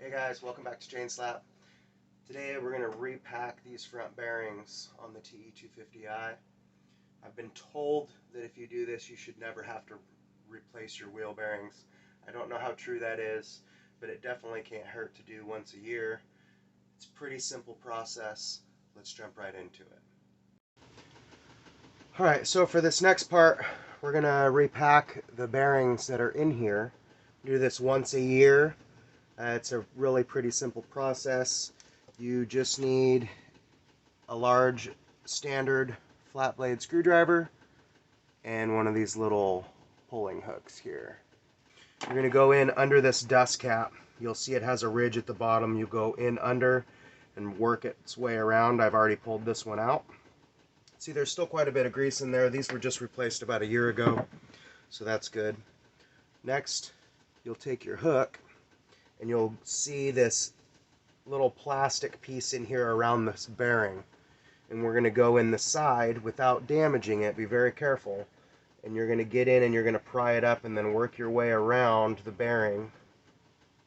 Hey guys, welcome back to Chain Slap. Today we're going to repack these front bearings on the TE250i. I've been told that if you do this you should never have to replace your wheel bearings. I don't know how true that is, but it definitely can't hurt to do once a year. It's a pretty simple process. Let's jump right into it. Alright, so for this next part we're going to repack the bearings that are in here. Do this once a year. It's a really pretty simple process. You just need a large standard flat blade screwdriver and one of these little pulling hooks here. You're going to go in under this dust cap. You'll see it has a ridge at the bottom. You go in under and work its way around. I've already pulled this one out. See, there's still quite a bit of grease in there. These were just replaced about a year ago, so that's good. Next, you'll take your hook and you'll see this little plastic piece in here around this bearing, and we're going to go in the side without damaging it. Be very careful, and you're going to get in and you're going to pry it up and then work your way around the bearing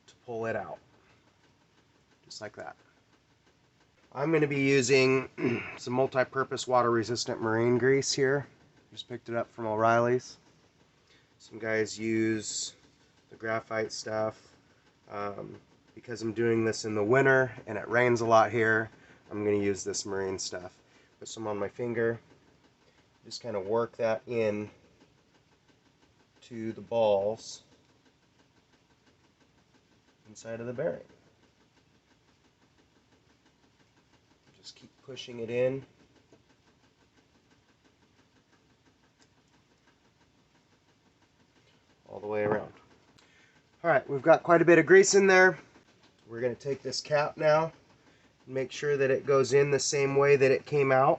to pull it out, just like that. I'm going to be using some multi-purpose water resistant marine grease here. Just picked it up from O'Reilly's. Some guys use the graphite stuff. Because I'm doing this in the winter and it rains a lot here, I'm going to use this marine stuff. Put some on my finger, just kind of work that in to the balls inside of the bearing. Just keep pushing it in. All the way around. Alright, we've got quite a bit of grease in there. We're going to take this cap now and make sure that it goes in the same way that it came out.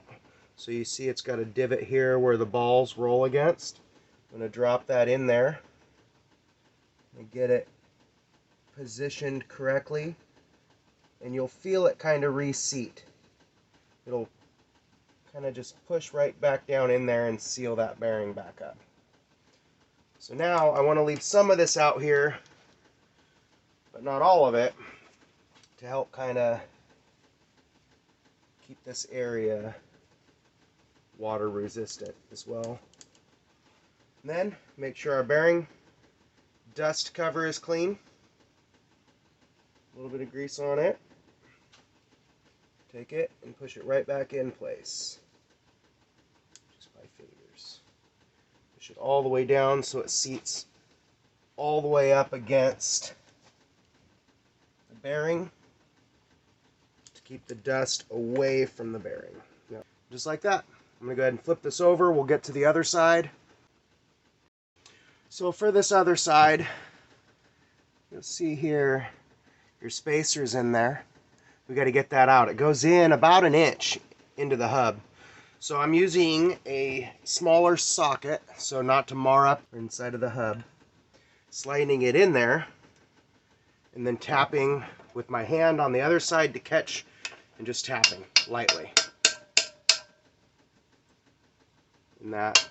So you see it's got a divot here where the balls roll against. I'm going to drop that in there and get it positioned correctly, and you'll feel it kind of reseat. It'll kind of just push right back down in there and seal that bearing back up. So now I want to leave some of this out here, but not all of it, to help kind of keep this area water resistant as well. And then make sure our bearing dust cover is clean. A little bit of grease on it. Take it and push it right back in place. Just by fingers. Push it all the way down so it seats all the way up against the bearing to keep the dust away from the bearing. Yep. Just like that. I'm going to go ahead and flip this over. We'll get to the other side. So for this other side, you'll see here your spacer's in there. We got to get that out. It goes in about an inch into the hub. So I'm using a smaller socket so not to mar up inside of the hub. Sliding it in there and then tapping with my hand on the other side to catch, and just tapping lightly. And that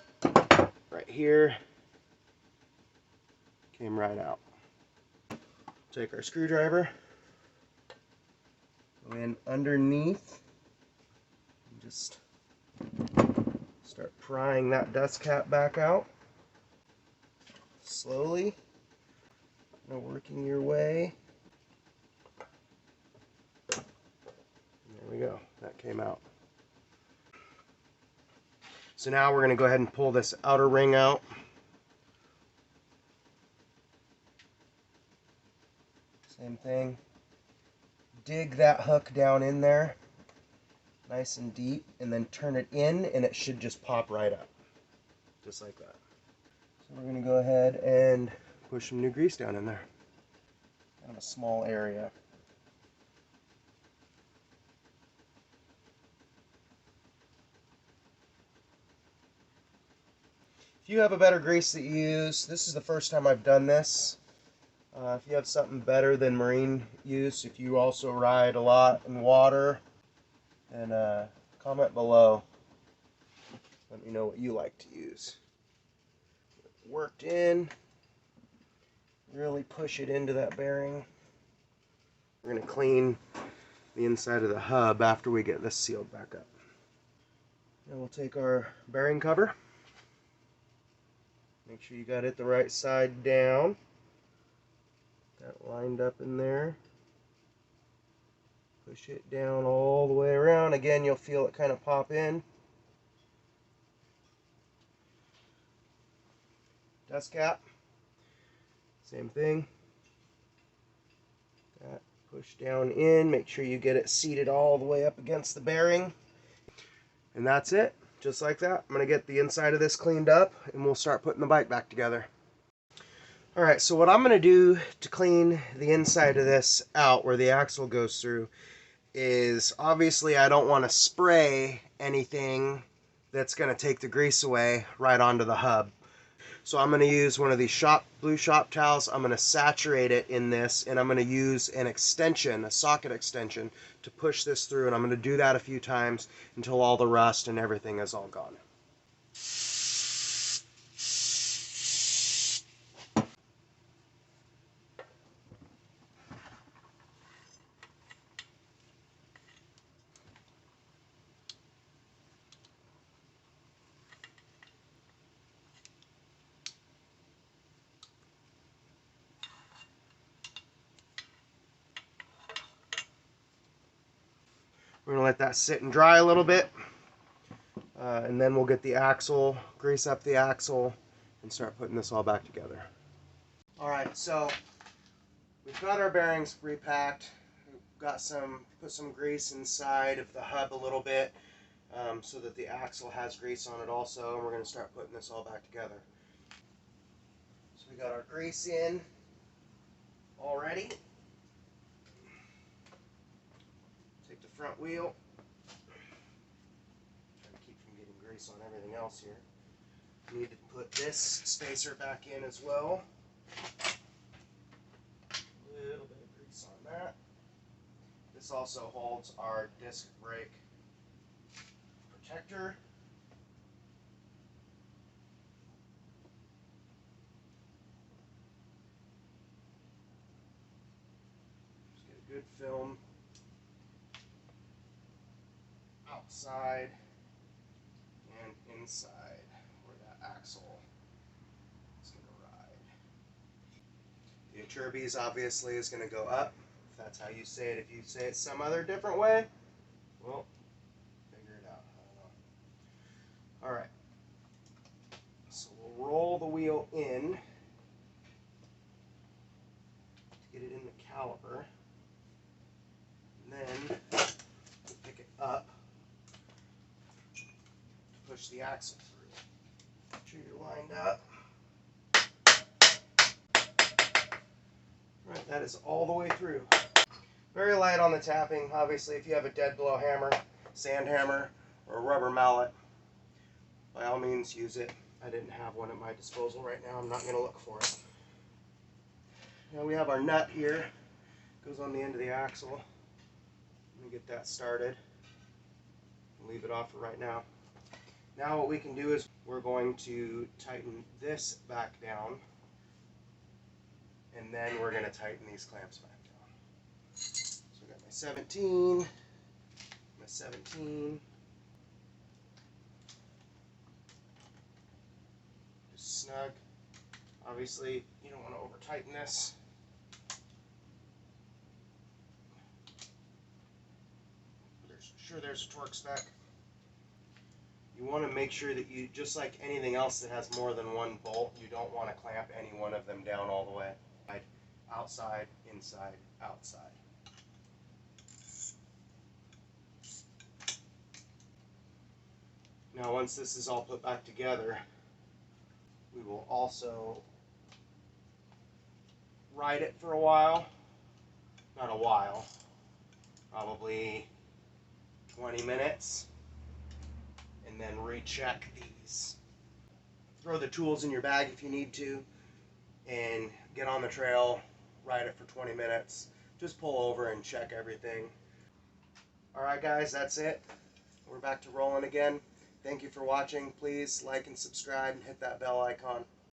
right here came right out. Take our screwdriver, go in underneath, and just start prying that dust cap back out. Slowly, working your way. And there we go, that came out. So now we're going to go ahead and pull this outer ring out. Same thing. Dig that hook down in there, nice and deep, and then turn it in, and it should just pop right up. Just like that. So we're going to go ahead and push some new grease down in there. Kind of a small area. If you have a better grease that you use, this is the first time I've done this. If you have something better than marine use, if you also ride a lot in water, then comment below. Let me know what you like to use. Worked in, really push it into that bearing. We're going to clean the inside of the hub after we get this sealed back up. Now we'll take our bearing cover. Make sure you got it the right side down. That lined up in there. Push it down all the way around. Again, you'll feel it kind of pop in. Dust cap. Same thing. That push down in. Make sure you get it seated all the way up against the bearing. And that's it. Just like that. I'm going to get the inside of this cleaned up and we'll start putting the bike back together. Alright, so what I'm going to do to clean the inside of this out where the axle goes through is, obviously I don't want to spray anything that's going to take the grease away right onto the hub. So I'm going to use one of these blue shop towels. I'm going to saturate it in this, and I'm going to use an extension, a socket extension, to push this through, and I'm going to do that a few times until all the rust and everything is all gone. We're going to let that sit and dry a little bit, and then we'll get the axle, grease up the axle, and start putting this all back together. Alright, so we've got our bearings repacked. We've got put some grease inside of the hub a little bit, so that the axle has grease on it also, and we're going to start putting this all back together. So we got our grease in already. Take the front wheel. Try to keep from getting grease on everything else here. Need to put this spacer back in as well. A little bit of grease on that. This also holds our disc brake protector. Just get a good film outside and inside where that axle is going to ride. The Achirbies obviously is going to go up, if that's how you say it. If you say it some other different way, well, figure it out. I don't know. Alright, so we'll roll the wheel in to get it in the caliper, and then we'll pick it up to push the axle through. Make sure you're lined up. Alright, that is all the way through. Very light on the tapping. Obviously, if you have a dead blow hammer, sand hammer, or a rubber mallet, by all means use it. I didn't have one at my disposal right now. I'm not going to look for it. Now we have our nut here. Goes on the end of the axle. Let me get that started. Leave it off for right now. Now what we can do is we're going to tighten this back down, and then we're going to tighten these clamps back down. So I got my 17, just snug. Obviously you don't want to over tighten this. There's a torque spec. You want to make sure that you, just like anything else that has more than one bolt, you don't want to clamp any one of them down all the way. Outside, inside, outside. Now once this is all put back together, we will also ride it for a while. Not a while, probably 20 minutes, and then recheck these. Throw the tools in your bag if you need to, and get on the trail, ride it for 20 minutes. Just pull over and check everything. Alright guys, that's it. We're back to rolling again. Thank you for watching. Please like and subscribe and hit that bell icon.